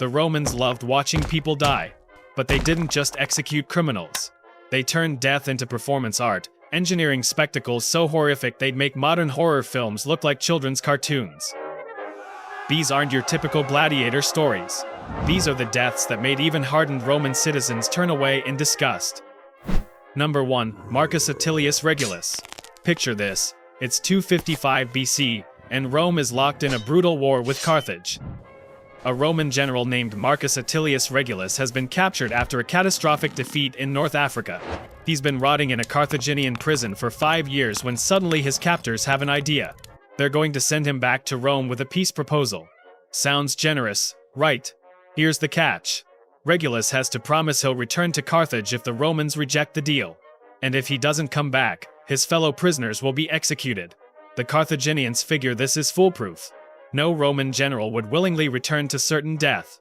The Romans loved watching people die. But they didn't just execute criminals. They turned death into performance art, engineering spectacles so horrific they'd make modern horror films look like children's cartoons. These aren't your typical gladiator stories. These are the deaths that made even hardened Roman citizens turn away in disgust. Number 1. Marcus Atilius Regulus. Picture this. It's 255 BC, and Rome is locked in a brutal war with Carthage. A Roman general named Marcus Atilius Regulus has been captured after a catastrophic defeat in North Africa. He's been rotting in a Carthaginian prison for 5 years when suddenly his captors have an idea. They're going to send him back to Rome with a peace proposal. Sounds generous, right? Here's the catch. Regulus has to promise he'll return to Carthage if the Romans reject the deal. And if he doesn't come back, his fellow prisoners will be executed. The Carthaginians figure this is foolproof. No Roman general would willingly return to certain death.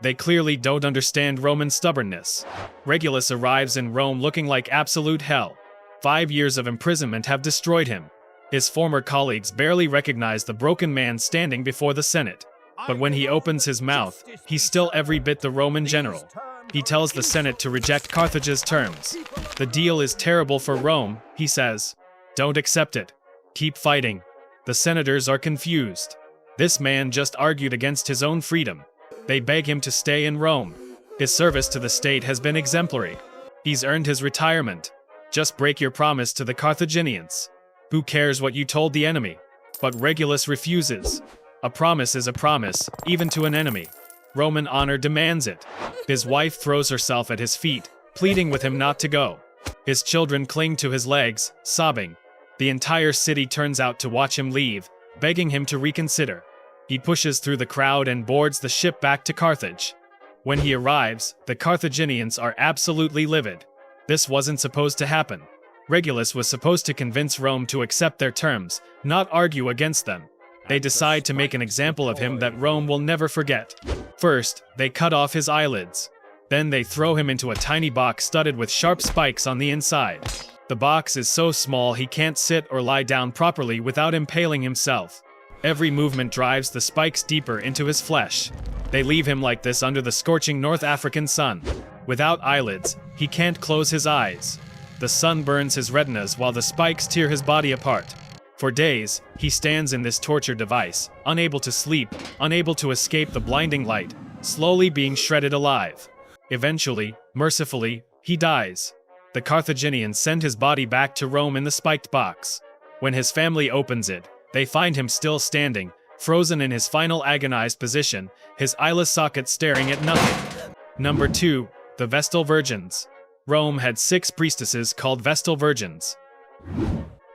They clearly don't understand Roman stubbornness. Regulus arrives in Rome looking like absolute hell. 5 years of imprisonment have destroyed him. His former colleagues barely recognize the broken man standing before the Senate. But when he opens his mouth, he's still every bit the Roman general. He tells the Senate to reject Carthage's terms. The deal is terrible for Rome, he says. Don't accept it. Keep fighting. The senators are confused. This man just argued against his own freedom. They beg him to stay in Rome. His service to the state has been exemplary. He's earned his retirement. Just break your promise to the Carthaginians. Who cares what you told the enemy? But Regulus refuses. A promise is a promise, even to an enemy. Roman honor demands it. His wife throws herself at his feet, pleading with him not to go. His children cling to his legs, sobbing. The entire city turns out to watch him leave, begging him to reconsider. He pushes through the crowd and boards the ship back to Carthage. When he arrives, the Carthaginians are absolutely livid. This wasn't supposed to happen. Regulus was supposed to convince Rome to accept their terms, not argue against them. They decide to make an example of him that Rome will never forget. First, they cut off his eyelids. Then they throw him into a tiny box studded with sharp spikes on the inside. The box is so small he can't sit or lie down properly without impaling himself. Every movement drives the spikes deeper into his flesh. They leave him like this under the scorching North African sun. Without eyelids, he can't close his eyes. The sun burns his retinas while the spikes tear his body apart. For days, he stands in this torture device, unable to sleep, unable to escape the blinding light, slowly being shredded alive. Eventually, mercifully, he dies. The Carthaginians send his body back to Rome in the spiked box. When his family opens it, they find him still standing, frozen in his final agonized position, his eyeless socket staring at nothing. Number 2. The Vestal Virgins. Rome had 6 priestesses called Vestal Virgins,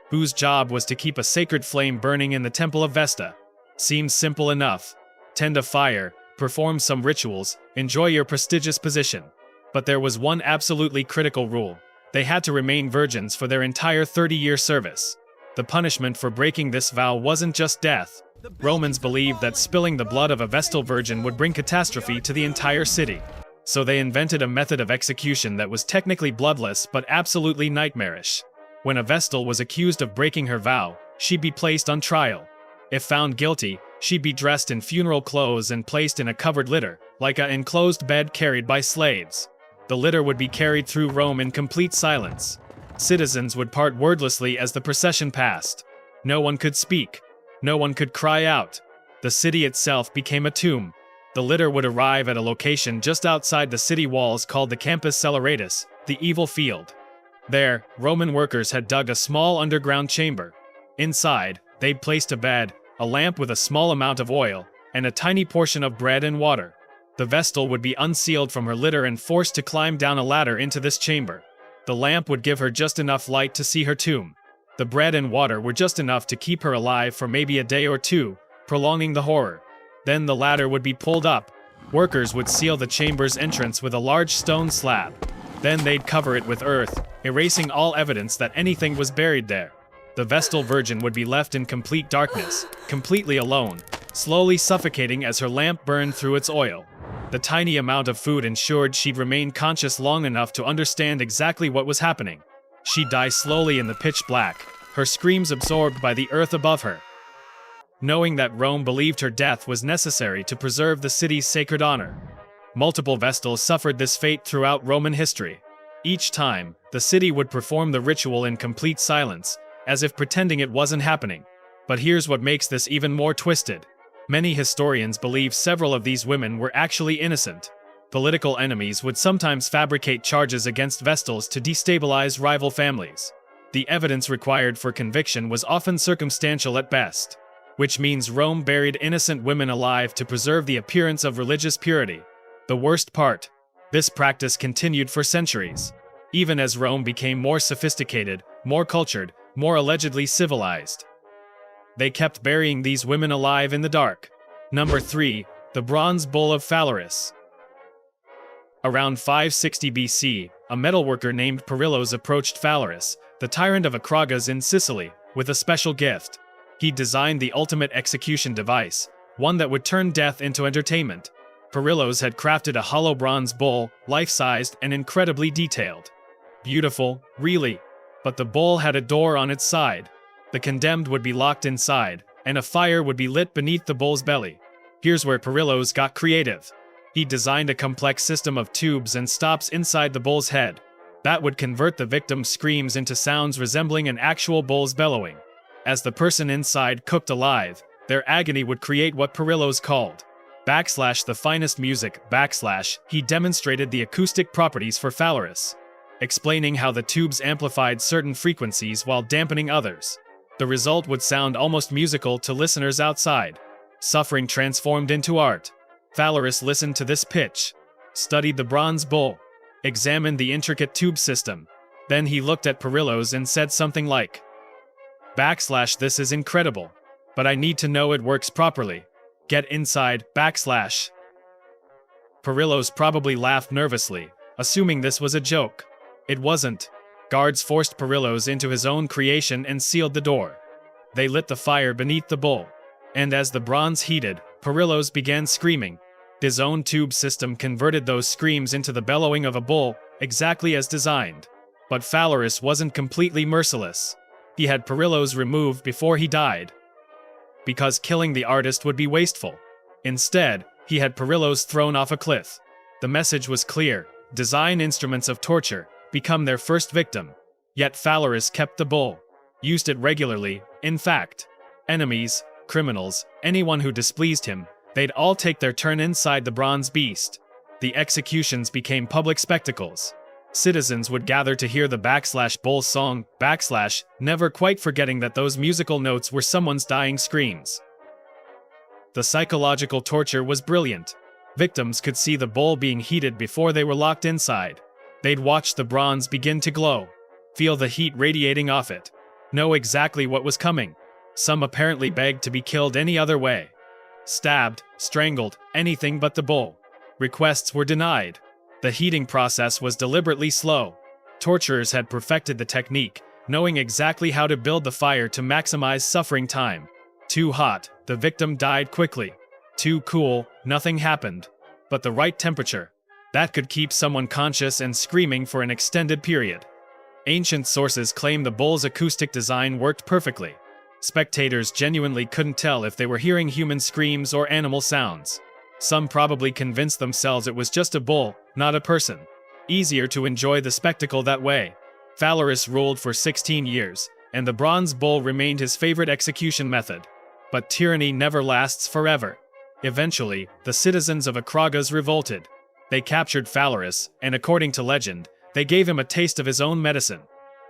whose job was to keep a sacred flame burning in the Temple of Vesta. Seems simple enough. Tend a fire, perform some rituals, enjoy your prestigious position. But there was one absolutely critical rule. They had to remain virgins for their entire 30-year service. The punishment for breaking this vow wasn't just death. Romans believed that spilling the blood of a Vestal Virgin would bring catastrophe to the entire city. So they invented a method of execution that was technically bloodless but absolutely nightmarish. When a Vestal was accused of breaking her vow, she'd be placed on trial. If found guilty, she'd be dressed in funeral clothes and placed in a covered litter, like an enclosed bed carried by slaves. The litter would be carried through Rome in complete silence. Citizens would part wordlessly as the procession passed. No one could speak. No one could cry out. The city itself became a tomb. The litter would arrive at a location just outside the city walls called the Campus Celeratus, the evil field. There, Roman workers had dug a small underground chamber. Inside, they'd placed a bed, a lamp with a small amount of oil, and a tiny portion of bread and water. The Vestal would be unsealed from her litter and forced to climb down a ladder into this chamber. The lamp would give her just enough light to see her tomb. The bread and water were just enough to keep her alive for maybe a day or two, prolonging the horror. Then the ladder would be pulled up. Workers would seal the chamber's entrance with a large stone slab. Then they'd cover it with earth, erasing all evidence that anything was buried there. The Vestal Virgin would be left in complete darkness, completely alone, slowly suffocating as her lamp burned through its oil. The tiny amount of food ensured she'd remain conscious long enough to understand exactly what was happening. She'd die slowly in the pitch black, her screams absorbed by the earth above her. knowing that Rome believed her death was necessary to preserve the city's sacred honor. Multiple Vestals suffered this fate throughout Roman history. Each time, the city would perform the ritual in complete silence, as if pretending it wasn't happening. But here's what makes this even more twisted. Many historians believe several of these women were actually innocent. Political enemies would sometimes fabricate charges against Vestals to destabilize rival families. The evidence required for conviction was often circumstantial at best, which means Rome buried innocent women alive to preserve the appearance of religious purity. The worst part: this practice continued for centuries. Even as Rome became more sophisticated, more cultured, more allegedly civilized, they kept burying these women alive in the dark. Number 3. The Bronze Bull of Phalaris. Around 560 BC, a metalworker named Perillos approached Phalaris, the tyrant of Acragas in Sicily, with a special gift. He designed the ultimate execution device, one that would turn death into entertainment. Perillos had crafted a hollow bronze bull, life-sized and incredibly detailed. Beautiful, really. But the bull had a door on its side. The condemned would be locked inside, and a fire would be lit beneath the bull's belly. Here's where Perillos got creative. He designed a complex system of tubes and stops inside the bull's head. That would convert the victim's screams into sounds resembling an actual bull's bellowing. As the person inside cooked alive, their agony would create what Perillos called the finest music. He demonstrated the acoustic properties for Phalaris, explaining how the tubes amplified certain frequencies while dampening others. The result would sound almost musical to listeners outside. Suffering transformed into art. Phalaris listened to this pitch, studied the bronze bull, examined the intricate tube system. Then he looked at Perillos and said something like, "This is incredible, but I need to know it works properly. Get inside, Perillos probably laughed nervously, assuming this was a joke. It wasn't. Guards forced Perillos into his own creation and sealed the door. They lit the fire beneath the bull, and as the bronze heated, Perillos began screaming. His own tube system converted those screams into the bellowing of a bull, exactly as designed. But Phalaris wasn't completely merciless. He had Perillos removed before he died, because killing the artist would be wasteful. Instead, he had Perillos thrown off a cliff. The message was clear: design instruments of torture, become their first victim. Yet Phalaris kept the bull, used it regularly. In fact, enemies, criminals, anyone who displeased him, they'd all take their turn inside the bronze beast. The executions became public spectacles. Citizens would gather to hear the bull song, never quite forgetting that those musical notes were someone's dying screams. The psychological torture was brilliant. Victims could see the bull being heated before they were locked inside. They'd watch the bronze begin to glow, feel the heat radiating off it, know exactly what was coming. Some apparently begged to be killed any other way. Stabbed, strangled, anything but the bull. Requests were denied. The heating process was deliberately slow. Torturers had perfected the technique, knowing exactly how to build the fire to maximize suffering time. Too hot, the victim died quickly. Too cool, nothing happened. But the right temperature, that could keep someone conscious and screaming for an extended period. Ancient sources claim the bull's acoustic design worked perfectly. Spectators genuinely couldn't tell if they were hearing human screams or animal sounds. Some probably convinced themselves it was just a bull, not a person. Easier to enjoy the spectacle that way. Phalaris ruled for 16 years, and the bronze bull remained his favorite execution method. But tyranny never lasts forever. Eventually, the citizens of Acragas revolted. They captured Phalaris, and according to legend, they gave him a taste of his own medicine.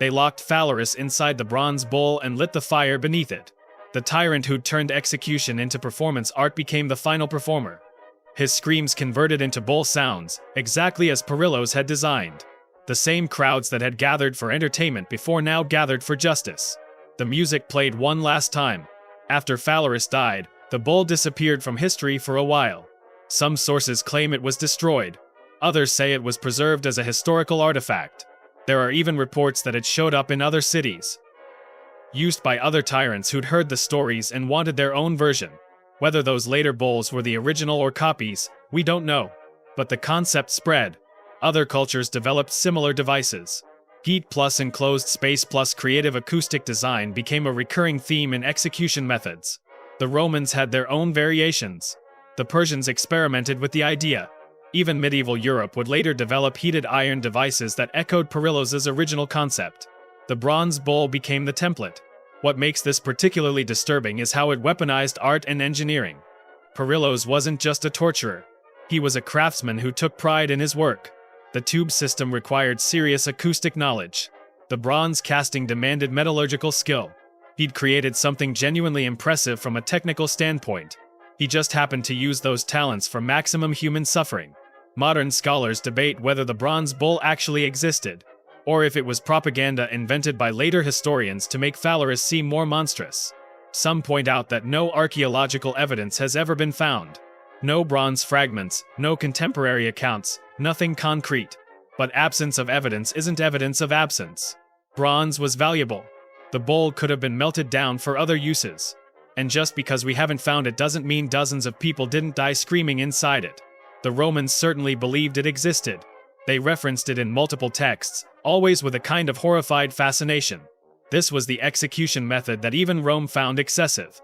They locked Phalaris inside the bronze bull and lit the fire beneath it. The tyrant who'd turned execution into performance art became the final performer. His screams converted into bull sounds, exactly as Perillos had designed. The same crowds that had gathered for entertainment before now gathered for justice. The music played one last time. After Phalaris died, the bull disappeared from history for a while. Some sources claim it was destroyed. Others say it was preserved as a historical artifact. There are even reports that it showed up in other cities, used by other tyrants who'd heard the stories and wanted their own version. Whether those later bulls were the original or copies, we don't know. But the concept spread. Other cultures developed similar devices. Heat plus enclosed space plus creative acoustic design became a recurring theme in execution methods. The Romans had their own variations. The Persians experimented with the idea. Even medieval Europe would later develop heated iron devices that echoed Perillos's original concept. The bronze bull became the template. What makes this particularly disturbing is how it weaponized art and engineering. Perillos wasn't just a torturer. He was a craftsman who took pride in his work. The tube system required serious acoustic knowledge. The bronze casting demanded metallurgical skill. He'd created something genuinely impressive from a technical standpoint. He just happened to use those talents for maximum human suffering. Modern scholars debate whether the bronze bull actually existed, or if it was propaganda invented by later historians to make Phalaris seem more monstrous. Some point out that no archaeological evidence has ever been found. No bronze fragments, no contemporary accounts, nothing concrete. But absence of evidence isn't evidence of absence. Bronze was valuable. The bull could have been melted down for other uses. And just because we haven't found it doesn't mean dozens of people didn't die screaming inside it. The Romans certainly believed it existed. They referenced it in multiple texts, always with a kind of horrified fascination. This was the execution method that even Rome found excessive.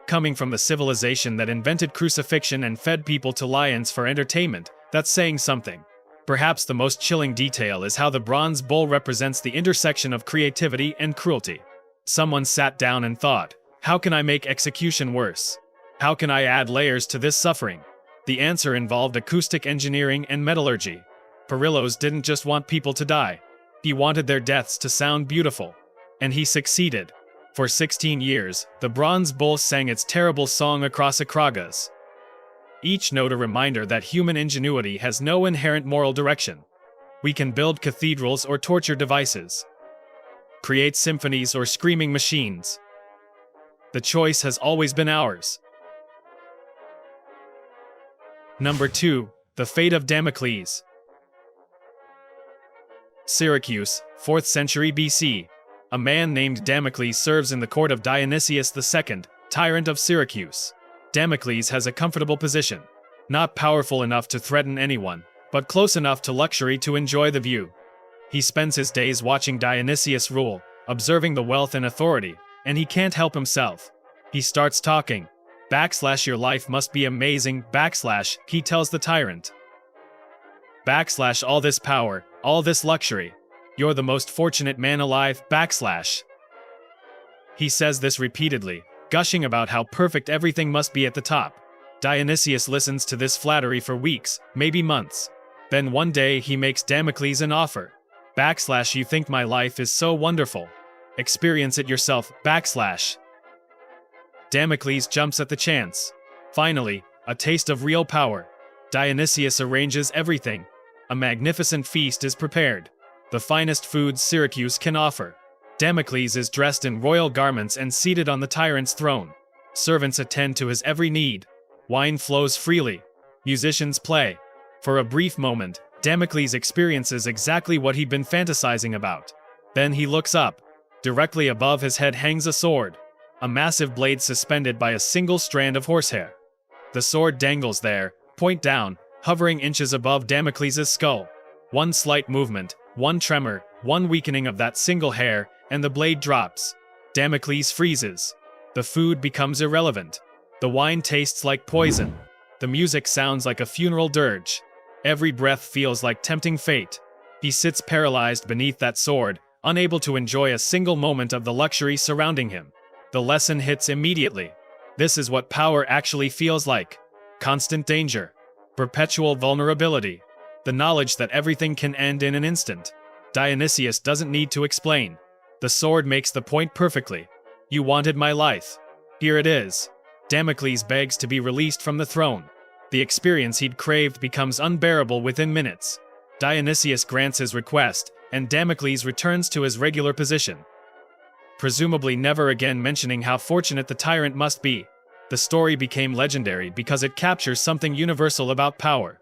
Coming from the civilization that invented crucifixion and fed people to lions for entertainment, that's saying something. Perhaps the most chilling detail is how the bronze bull represents the intersection of creativity and cruelty. Someone sat down and thought, how can I make execution worse? How can I add layers to this suffering? The answer involved acoustic engineering and metallurgy. Perillos didn't just want people to die. He wanted their deaths to sound beautiful. And he succeeded. For 16 years, the bronze bull sang its terrible song across Akragas. Each note a reminder that human ingenuity has no inherent moral direction. We can build cathedrals or torture devices. Create symphonies or screaming machines. The choice has always been ours. Number 2. The Fate of Damocles. Syracuse, 4th century BC. A man named Damocles serves in the court of Dionysius II, tyrant of Syracuse. Damocles has a comfortable position. Not powerful enough to threaten anyone, but close enough to luxury to enjoy the view. He spends his days watching Dionysius rule, observing the wealth and authority, and he can't help himself. He starts talking. / your life must be amazing, / he tells the tyrant. / all this power, all this luxury. You're the most fortunate man alive, / He says this repeatedly, gushing about how perfect everything must be at the top. Dionysius listens to this flattery for weeks, maybe months. Then one day he makes Damocles an offer. / you think my life is so wonderful. Experience it yourself, / Damocles jumps at the chance. Finally, a taste of real power. Dionysius arranges everything. A magnificent feast is prepared. The finest foods Syracuse can offer. Damocles is dressed in royal garments and seated on the tyrant's throne. Servants attend to his every need. Wine flows freely. Musicians play. For a brief moment, Damocles experiences exactly what he'd been fantasizing about. Then he looks up. Directly above his head hangs a sword. A massive blade suspended by a single strand of horsehair. The sword dangles there, point down, hovering inches above Damocles' skull. One slight movement, one tremor, one weakening of that single hair, and the blade drops. Damocles freezes. The food becomes irrelevant. The wine tastes like poison. The music sounds like a funeral dirge. Every breath feels like tempting fate. He sits paralyzed beneath that sword, unable to enjoy a single moment of the luxury surrounding him. The lesson hits immediately. This is what power actually feels like. Constant danger. Perpetual vulnerability. The knowledge that everything can end in an instant. Dionysius doesn't need to explain. The sword makes the point perfectly. You wanted my life. Here it is. Damocles begs to be released from the throne. The experience he'd craved becomes unbearable within minutes. Dionysius grants his request, and Damocles returns to his regular position. Presumably never again mentioning how fortunate the tyrant must be. The story became legendary because it captures something universal about power.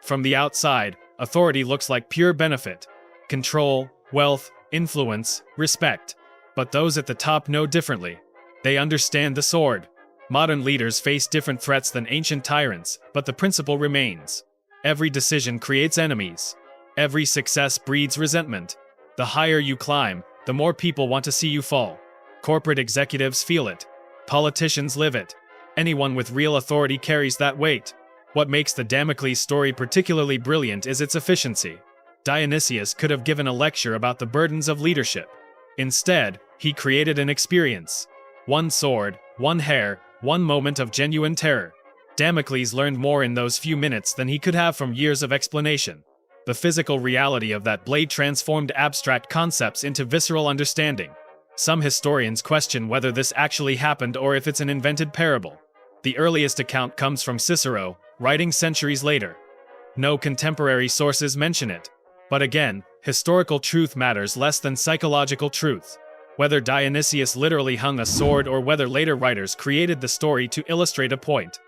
From the outside, authority looks like pure benefit. Control, wealth, influence, respect. But those at the top know differently. They understand the sword. Modern leaders face different threats than ancient tyrants, but the principle remains. Every decision creates enemies. Every success breeds resentment. The higher you climb, the more people want to see you fall. Corporate executives feel it. Politicians live it. Anyone with real authority carries that weight. What makes the Damocles story particularly brilliant is its efficiency. Dionysius could have given a lecture about the burdens of leadership. Instead, he created an experience. One sword, one hair, one moment of genuine terror. Damocles learned more in those few minutes than he could have from years of explanation. The physical reality of that blade transformed abstract concepts into visceral understanding. Some historians question whether this actually happened or if it's an invented parable. The earliest account comes from Cicero, writing centuries later. No contemporary sources mention it. But again, historical truth matters less than psychological truth. Whether Dionysius literally hung a sword or whether later writers created the story to illustrate a point,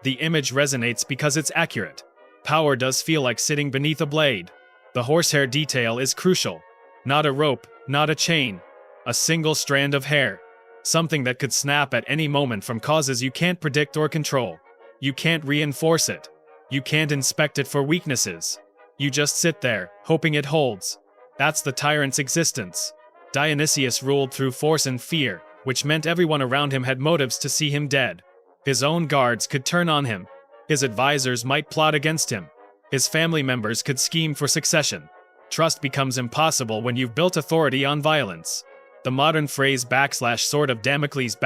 the image resonates because it's accurate. Power does feel like sitting beneath a blade. The horsehair detail is crucial. Not a rope, not a chain. A single strand of hair. Something that could snap at any moment from causes you can't predict or control. You can't reinforce it. You can't inspect it for weaknesses. You just sit there, hoping it holds. That's the tyrant's existence. Dionysius ruled through force and fear, which meant everyone around him had motives to see him dead. His own guards could turn on him. His advisors might plot against him. His family members could scheme for succession. Trust becomes impossible when you've built authority on violence. The modern phrase /sword of Damocles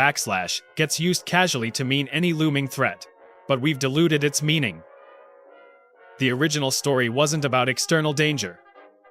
/ gets used casually to mean any looming threat. But we've diluted its meaning. The original story wasn't about external danger.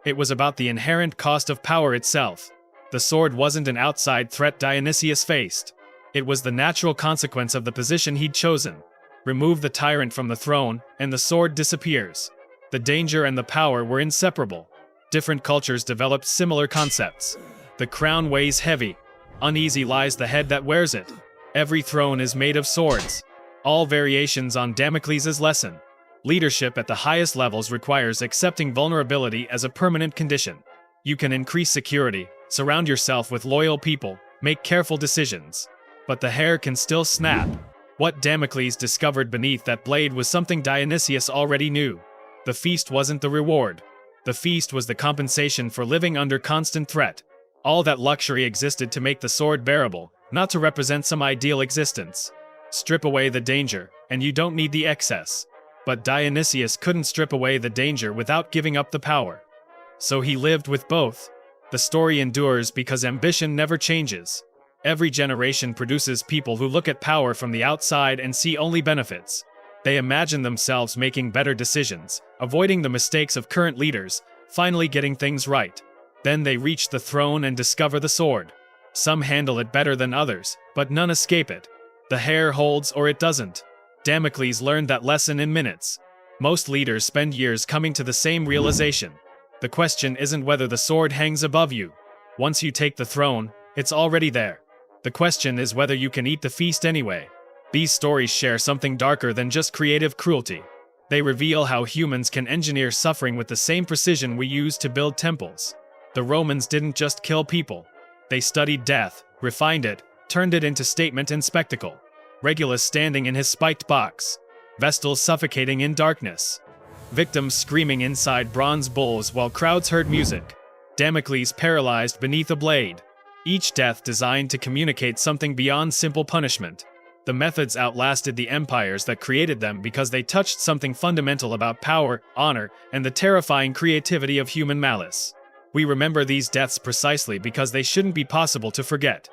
It was about the inherent cost of power itself. The sword wasn't an outside threat Dionysius faced. It was the natural consequence of the position he'd chosen. Remove the tyrant from the throne, and the sword disappears. The danger and the power were inseparable. Different cultures developed similar concepts. The crown weighs heavy. Uneasy lies the head that wears it. Every throne is made of swords. All variations on Damocles' lesson. Leadership at the highest levels requires accepting vulnerability as a permanent condition. You can increase security, surround yourself with loyal people, make careful decisions. But the hair can still snap. What Damocles discovered beneath that blade was something Dionysius already knew. The feast wasn't the reward. The feast was the compensation for living under constant threat. All that luxury existed to make the sword bearable, not to represent some ideal existence. Strip away the danger, and you don't need the excess. But Dionysius couldn't strip away the danger without giving up the power. So he lived with both. The story endures because ambition never changes. Every generation produces people who look at power from the outside and see only benefits. They imagine themselves making better decisions, avoiding the mistakes of current leaders, finally getting things right. Then they reach the throne and discover the sword. Some handle it better than others, but none escape it. The hair holds or it doesn't. Damocles learned that lesson in minutes. Most leaders spend years coming to the same realization. The question isn't whether the sword hangs above you. Once you take the throne, it's already there. The question is whether you can eat the feast anyway. These stories share something darker than just creative cruelty. They reveal how humans can engineer suffering with the same precision we use to build temples. The Romans didn't just kill people. They studied death, refined it, turned it into statement and spectacle. Regulus standing in his spiked box. Vestal suffocating in darkness. Victims screaming inside bronze bulls while crowds heard music. Damocles paralyzed beneath a blade. Each death designed to communicate something beyond simple punishment. The methods outlasted the empires that created them because they touched something fundamental about power, honor, and the terrifying creativity of human malice. We remember these deaths precisely because they shouldn't be possible to forget.